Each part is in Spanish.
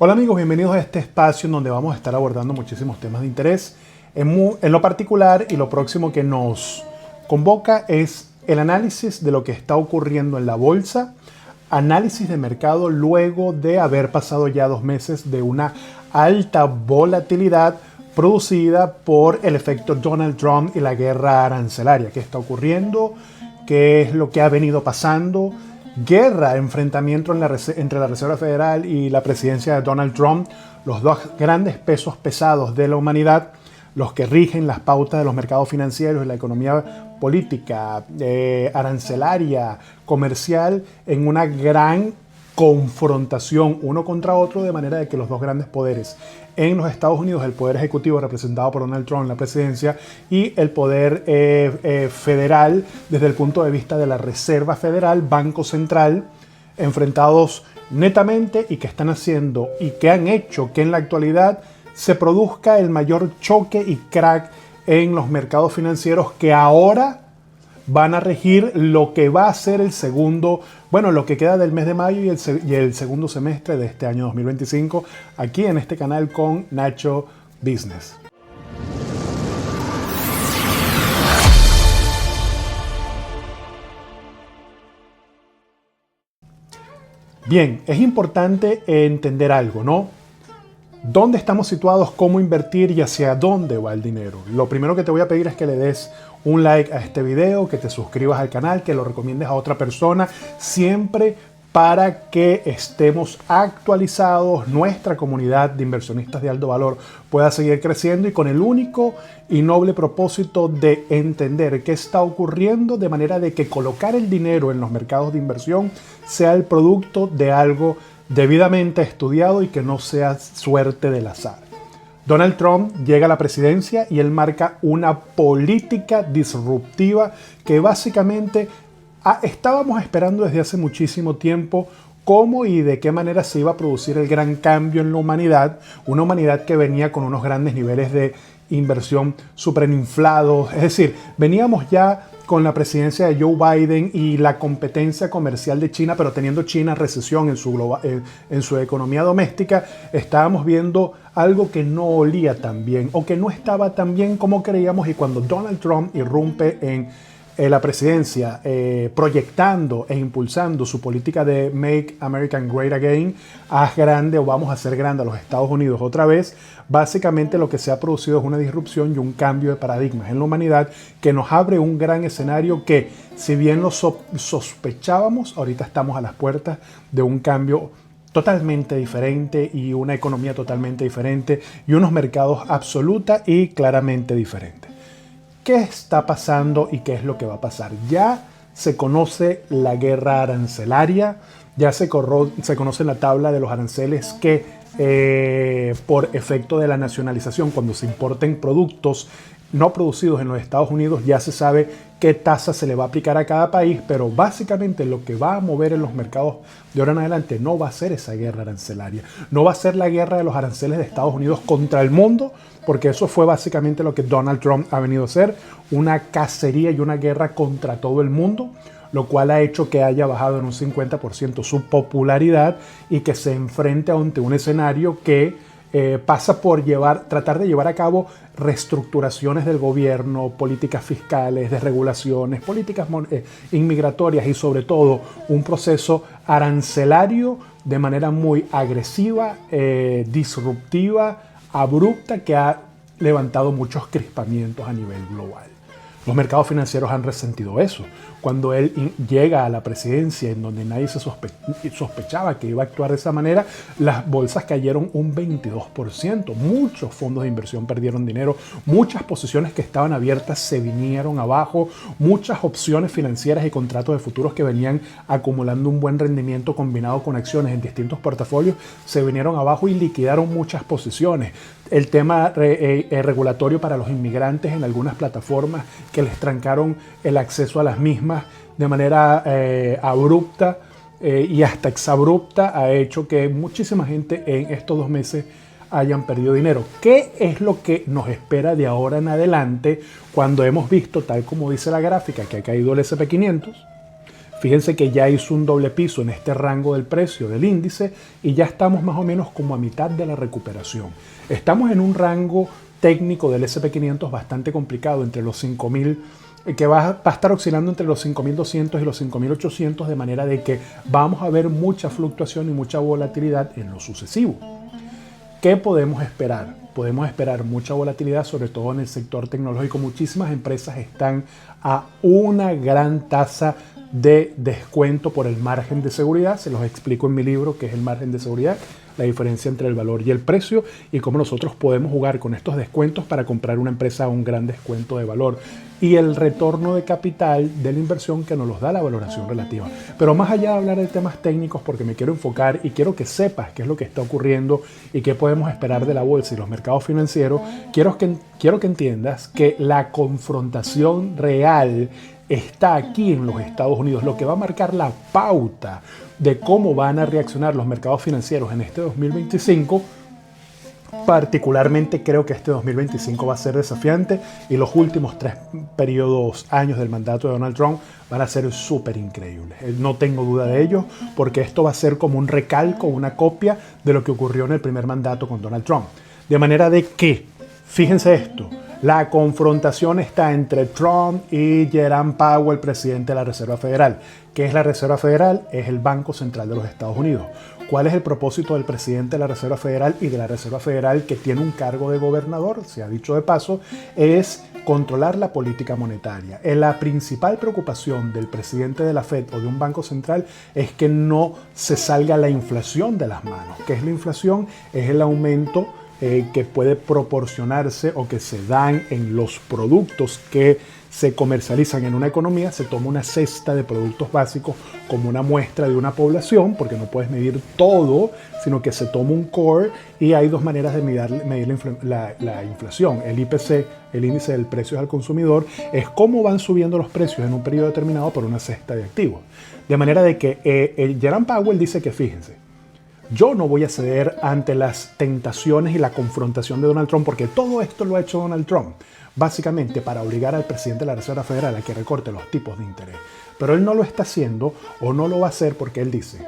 Hola amigos, bienvenidos a este espacio en donde vamos a estar abordando muchísimos temas de interés. En lo particular y lo próximo que nos convoca es el análisis de lo que está ocurriendo en la bolsa, análisis de mercado luego de haber pasado ya 2 meses de una alta volatilidad producida por el efecto Donald Trump y la guerra arancelaria. ¿Qué está ocurriendo? ¿Qué es lo que ha venido pasando? Guerra, enfrentamiento entre la Reserva Federal y la presidencia de Donald Trump, los dos grandes pesos pesados de la humanidad, los que rigen las pautas de los mercados financieros y la economía política, arancelaria, comercial, en una gran confrontación uno contra otro, de manera de que los dos grandes poderes en los Estados Unidos, el poder ejecutivo representado por Donald Trump en la presidencia y el poder federal desde el punto de vista de la Reserva Federal, Banco Central, enfrentados netamente y que están haciendo y que han hecho que en la actualidad se produzca el mayor choque y crack en los mercados financieros que ahora van a regir lo que va a ser el segundo, lo que queda del mes de mayo y el segundo semestre de este año 2025, aquí en este canal con Nacho Business. Bien, es importante entender algo, ¿no? ¿Dónde estamos situados? ¿Cómo invertir? ¿Y hacia dónde va el dinero? Lo primero que te voy a pedir es que le des un like a este video, que te suscribas al canal, que lo recomiendes a otra persona, siempre para que estemos actualizados, nuestra comunidad de inversionistas de alto valor pueda seguir creciendo y con el único y noble propósito de entender qué está ocurriendo, de manera de que colocar el dinero en los mercados de inversión sea el producto de algo debidamente estudiado y que no sea suerte del azar. Donald Trump llega a la presidencia y él marca una política disruptiva que básicamente estábamos esperando desde hace muchísimo tiempo cómo y de qué manera se iba a producir el gran cambio en la humanidad, una humanidad que venía con unos grandes niveles de inversión superinflados, es decir, veníamos ya con la presidencia de Joe Biden y la competencia comercial de China, pero teniendo China recesión en su economía doméstica, estábamos viendo algo que no olía tan bien o que no estaba tan bien como creíamos, y cuando Donald Trump irrumpe en la presidencia, proyectando e impulsando su política de Make America Great Again, haz grande o vamos a hacer grande a los Estados Unidos otra vez, básicamente lo que se ha producido es una disrupción y un cambio de paradigmas en la humanidad que nos abre un gran escenario que, si bien lo sospechábamos, ahorita estamos a las puertas de un cambio totalmente diferente y una economía totalmente diferente y unos mercados absoluta y claramente diferentes. ¿Qué está pasando y qué es lo que va a pasar? Ya se conoce la guerra arancelaria, ya se conoce la tabla de los aranceles que por efecto de la nacionalización, cuando se importen productos no producidos en los Estados Unidos, ya se sabe qué tasa se le va a aplicar a cada país, pero básicamente lo que va a mover en los mercados de ahora en adelante no va a ser esa guerra arancelaria, no va a ser la guerra de los aranceles de Estados Unidos contra el mundo, porque eso fue básicamente lo que Donald Trump ha venido a hacer, una cacería y una guerra contra todo el mundo, lo cual ha hecho que haya bajado en un 50% su popularidad y que se enfrente ante un escenario que pasa por tratar de llevar a cabo reestructuraciones del gobierno, políticas fiscales, desregulaciones, políticas inmigratorias y sobre todo un proceso arancelario de manera muy agresiva, disruptiva, abrupta, que ha levantado muchos crispamientos a nivel global. Los mercados financieros han resentido eso. Cuando él llega a la presidencia, en donde nadie se sospechaba que iba a actuar de esa manera, las bolsas cayeron un 22%. Muchos fondos de inversión perdieron dinero, muchas posiciones que estaban abiertas se vinieron abajo, muchas opciones financieras y contratos de futuros que venían acumulando un buen rendimiento combinado con acciones en distintos portafolios se vinieron abajo y liquidaron muchas posiciones. El tema regulatorio para los inmigrantes en algunas plataformas que les trancaron el acceso a las mismas de manera abrupta y hasta exabrupta ha hecho que muchísima gente en estos 2 meses hayan perdido dinero. ¿Qué es lo que nos espera de ahora en adelante cuando hemos visto, tal como dice la gráfica, que ha caído el S&P 500? Fíjense que ya hizo un doble piso en este rango del precio del índice y ya estamos más o menos como a mitad de la recuperación. Estamos en un rango técnico del S&P 500 bastante complicado, entre los 5.000, que va a estar oscilando entre los 5.200 y los 5.800, de manera de que vamos a ver mucha fluctuación y mucha volatilidad en lo sucesivo. ¿Qué podemos esperar? Podemos esperar mucha volatilidad, sobre todo en el sector tecnológico. Muchísimas empresas están a una gran tasa de descuento por el margen de seguridad. Se los explico en mi libro qué es el margen de seguridad, la diferencia entre el valor y el precio y cómo nosotros podemos jugar con estos descuentos para comprar una empresa a un gran descuento de valor y el retorno de capital de la inversión que nos los da la valoración relativa. Pero más allá de hablar de temas técnicos, porque me quiero enfocar y quiero que sepas qué es lo que está ocurriendo y qué podemos esperar de la bolsa y los mercados financieros, quiero que entiendas que la confrontación real está aquí en los Estados Unidos, lo que va a marcar la pauta de cómo van a reaccionar los mercados financieros en este 2025. Particularmente creo que este 2025 va a ser desafiante y los últimos 3 años del mandato de Donald Trump van a ser súper increíbles. No tengo duda de ello, porque esto va a ser como un recalco, una copia de lo que ocurrió en el primer mandato con Donald Trump. De manera de que, fíjense esto, la confrontación está entre Trump y Jerome Powell, presidente de la Reserva Federal. ¿Qué es la Reserva Federal? Es el Banco Central de los Estados Unidos. ¿Cuál es el propósito del presidente de la Reserva Federal y de la Reserva Federal, que tiene un cargo de gobernador, se ha dicho de paso? Es controlar la política monetaria. La principal preocupación del presidente de la Fed o de un banco central es que no se salga la inflación de las manos. ¿Qué es la inflación? Es el aumento que puede proporcionarse o que se dan en los productos que se comercializan en una economía. Se toma una cesta de productos básicos como una muestra de una población, porque no puedes medir todo, sino que se toma un core y hay 2 maneras de medir la inflación. El IPC, el índice del precio al consumidor, es cómo van subiendo los precios en un periodo determinado por una cesta de activos. De manera de que Jerome Powell dice que, fíjense, yo no voy a ceder ante las tentaciones y la confrontación de Donald Trump, porque todo esto lo ha hecho Donald Trump, básicamente para obligar al presidente de la Reserva Federal a que recorte los tipos de interés. Pero él no lo está haciendo o no lo va a hacer porque él dice,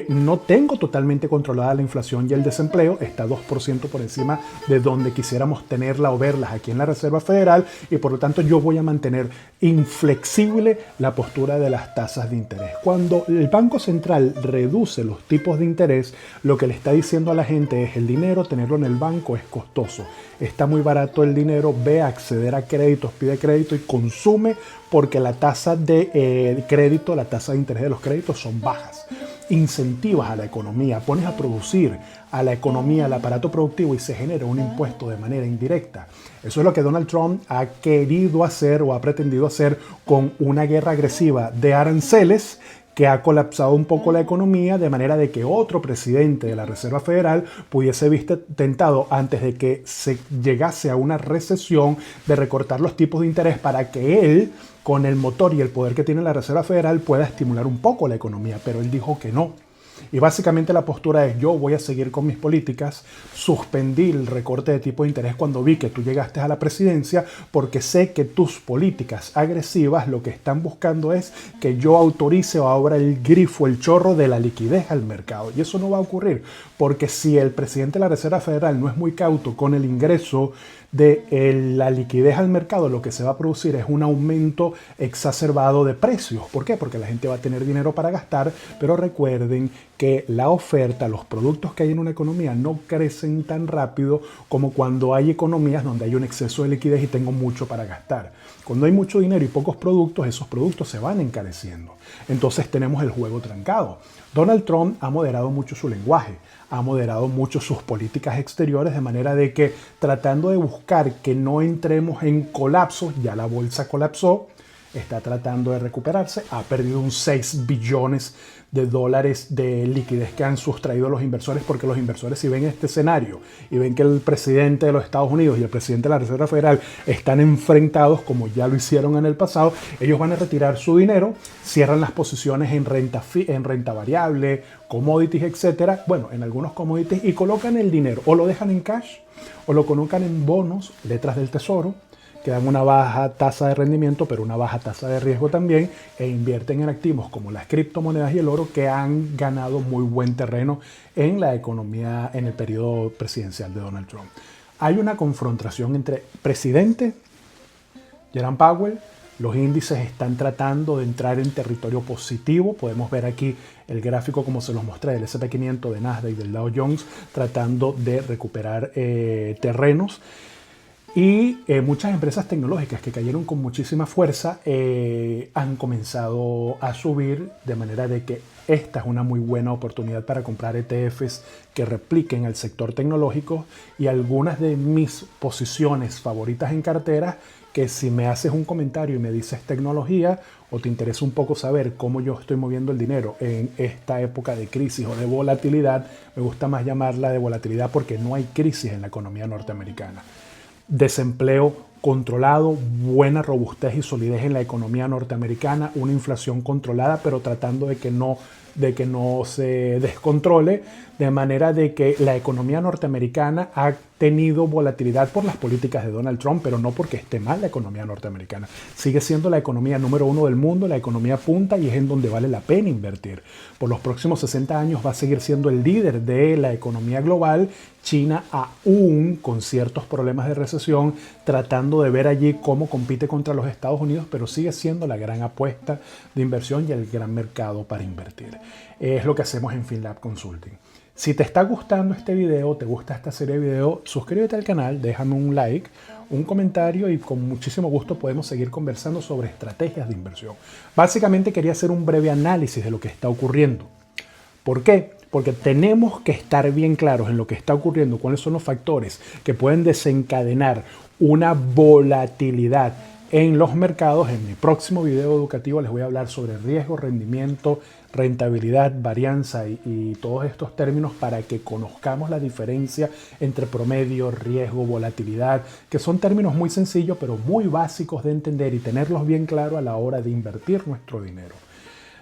no tengo totalmente controlada la inflación y el desempleo, está 2% por encima de donde quisiéramos tenerla o verlas aquí en la Reserva Federal, y por lo tanto yo voy a mantener inflexible la postura de las tasas de interés. Cuando el Banco Central reduce los tipos de interés, lo que le está diciendo a la gente es: el dinero, tenerlo en el banco es costoso, está muy barato el dinero, ve a acceder a créditos, pide crédito y consume, porque la tasa de crédito, la tasa de interés de los créditos son bajas. Incentivas a la economía, pones a producir a la economía, al aparato productivo, y se genera un impuesto de manera indirecta. Eso es lo que Donald Trump ha querido hacer o ha pretendido hacer con una guerra agresiva de aranceles que ha colapsado un poco la economía, de manera de que otro presidente de la Reserva Federal pudiese visto tentado, antes de que se llegase a una recesión, de recortar los tipos de interés para que él, con el motor y el poder que tiene la Reserva Federal, pueda estimular un poco la economía. Pero él dijo que no. Y básicamente la postura es: yo voy a seguir con mis políticas, suspendí el recorte de tipo de interés cuando vi que tú llegaste a la presidencia, porque sé que tus políticas agresivas lo que están buscando es que yo autorice o abra el grifo, el chorro de la liquidez al mercado. Y eso no va a ocurrir, porque si el presidente de la Reserva Federal no es muy cauto con el ingreso de la liquidez al mercado, lo que se va a producir es un aumento exacerbado de precios. ¿Por qué? Porque la gente va a tener dinero para gastar, pero recuerden que la oferta, los productos que hay en una economía no crecen tan rápido como cuando hay economías donde hay un exceso de liquidez y tengo mucho para gastar. Cuando hay mucho dinero y pocos productos, esos productos se van encareciendo. Entonces tenemos el juego trancado. Donald Trump ha moderado mucho su lenguaje, ha moderado mucho sus políticas exteriores, de manera de que, tratando de buscar que no entremos en colapso, ya la bolsa colapsó, está tratando de recuperarse, ha perdido un 6 billones de dólares de liquidez que han sustraído los inversores, porque los inversores, si ven este escenario y ven que el presidente de los Estados Unidos y el presidente de la Reserva Federal están enfrentados, como ya lo hicieron en el pasado, ellos van a retirar su dinero, cierran las posiciones en renta variable, commodities, etcétera, bueno, en algunos commodities, y colocan el dinero, o lo dejan en cash, o lo colocan en bonos, letras del tesoro, que dan una baja tasa de rendimiento, pero una baja tasa de riesgo también, e invierten en activos como las criptomonedas y el oro, que han ganado muy buen terreno en la economía en el periodo presidencial de Donald Trump. Hay una confrontación entre presidente Jerome Powell. Los índices están tratando de entrar en territorio positivo. Podemos ver aquí el gráfico como se los mostré del S&P 500, de Nasdaq y del Dow Jones, tratando de recuperar terrenos. Y muchas empresas tecnológicas que cayeron con muchísima fuerza han comenzado a subir, de manera de que esta es una muy buena oportunidad para comprar ETFs que repliquen el sector tecnológico, y algunas de mis posiciones favoritas en cartera, que si me haces un comentario y me dices tecnología, o te interesa un poco saber cómo yo estoy moviendo el dinero en esta época de crisis o de volatilidad, me gusta más llamarla de volatilidad porque no hay crisis en la economía norteamericana. Desempleo controlado, buena robustez y solidez en la economía norteamericana, una inflación controlada, pero tratando de que no se descontrole, de manera de que la economía norteamericana ha tenido volatilidad por las políticas de Donald Trump, pero no porque esté mal la economía norteamericana. Sigue siendo la economía número 1 del mundo, la economía punta, y es en donde vale la pena invertir. Por los próximos 60 años va a seguir siendo el líder de la economía global. China, aún con ciertos problemas de recesión, tratando de ver allí cómo compite contra los Estados Unidos, pero sigue siendo la gran apuesta de inversión y el gran mercado para invertir. Es lo que hacemos en FinLab Consulting. Si te está gustando este video, te gusta esta serie de videos, suscríbete al canal, déjame un like, un comentario, y con muchísimo gusto podemos seguir conversando sobre estrategias de inversión. Básicamente quería hacer un breve análisis de lo que está ocurriendo. ¿Por qué? Porque tenemos que estar bien claros en lo que está ocurriendo, cuáles son los factores que pueden desencadenar una volatilidad en los mercados. En mi próximo video educativo les voy a hablar sobre riesgo, rendimiento, rentabilidad, varianza y todos estos términos, para que conozcamos la diferencia entre promedio, riesgo, volatilidad, que son términos muy sencillos pero muy básicos de entender y tenerlos bien claro a la hora de invertir nuestro dinero.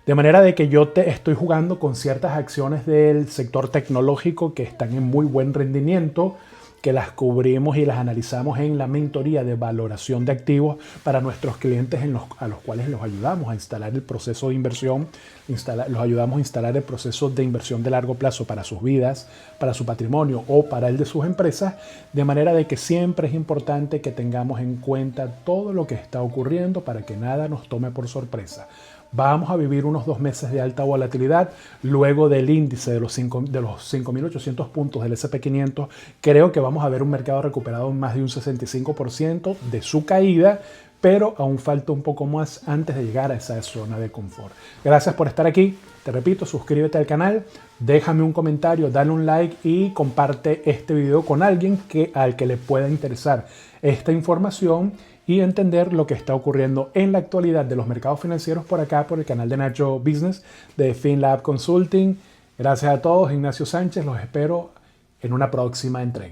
De manera de que yo estoy jugando con ciertas acciones del sector tecnológico que están en muy buen rendimiento, que las cubrimos y las analizamos en la mentoría de valoración de activos para nuestros clientes, a los cuales los ayudamos a instalar el proceso de inversión, los ayudamos a instalar el proceso de inversión de largo plazo para sus vidas, para su patrimonio o para el de sus empresas, de manera de que siempre es importante que tengamos en cuenta todo lo que está ocurriendo para que nada nos tome por sorpresa. Vamos a vivir unos 2 meses de alta volatilidad luego del índice de los 5.800 puntos del S&P 500. Creo que vamos a ver un mercado recuperado en más de un 65% de su caída, pero aún falta un poco más antes de llegar a esa zona de confort. Gracias por estar aquí. Te repito, suscríbete al canal, déjame un comentario, dale un like y comparte este video con alguien al que le pueda interesar esta información y entender lo que está ocurriendo en la actualidad de los mercados financieros por acá, por el canal de Nacho Business de FinLab Consulting. Gracias a todos, Ignacio Sánchez, los espero en una próxima entrega.